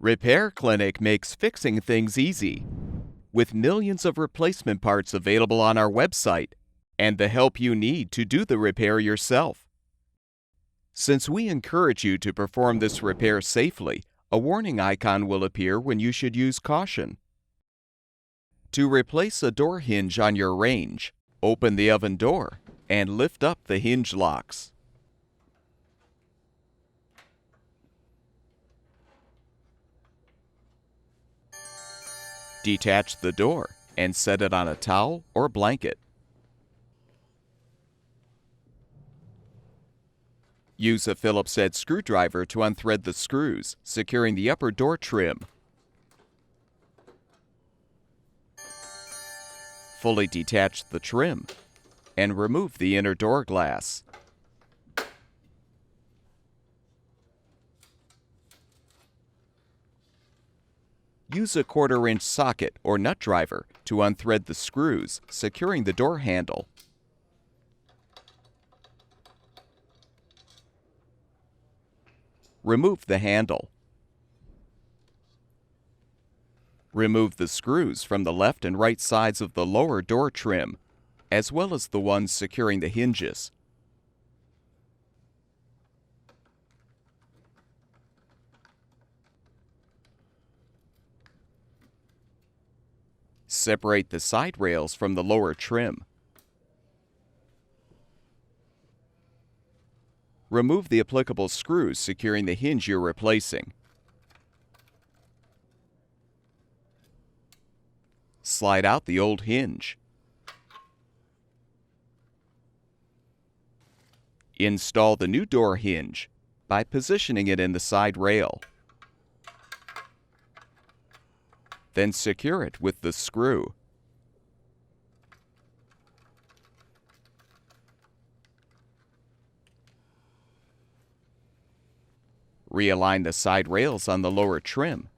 Repair Clinic makes fixing things easy, with millions of replacement parts available on our website and the help you need to do the repair yourself. Since we encourage you to perform this repair safely, a warning icon will appear when you should use caution. To replace a door hinge on your range, open the oven door and lift up the hinge locks. Detach the door and set it on a towel or blanket. Use a Phillips head screwdriver to unthread the screws, securing the upper door trim. Fully detach the trim and remove the inner door glass. Use a 1/4-inch socket or nut driver to unthread the screws, securing the door handle. Remove the handle. Remove the screws from the left and right sides of the lower door trim, as well as the ones securing the hinges. Separate the side rails from the lower trim. Remove the applicable screws securing the hinge you're replacing. Slide out the old hinge. Install the new door hinge by positioning it in the side rail. Then secure it with the screw. Realign the side rails on the lower trim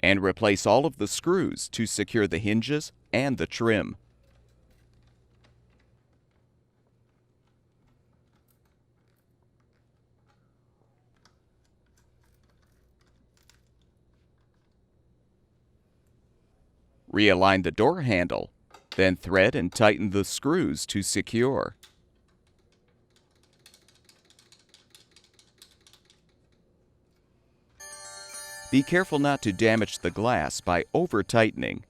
and replace all of the screws to secure the hinges and the trim. Realign the door handle, then thread and tighten the screws to secure. Be careful not to damage the glass by over-tightening.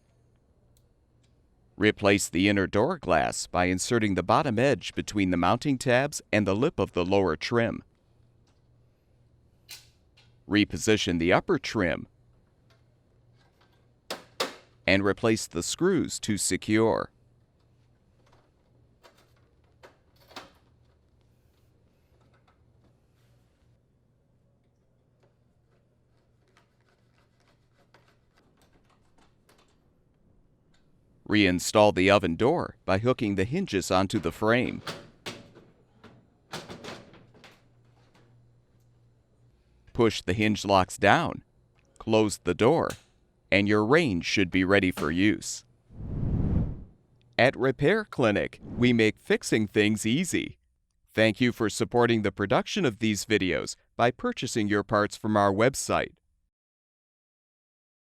Replace the inner door glass by inserting the bottom edge between the mounting tabs and the lip of the lower trim. Reposition the upper trim and replace the screws to secure. Reinstall the oven door by hooking the hinges onto the frame. Push the hinge locks down, close the door, and your range should be ready for use. At Repair Clinic, we make fixing things easy. Thank you for supporting the production of these videos by purchasing your parts from our website.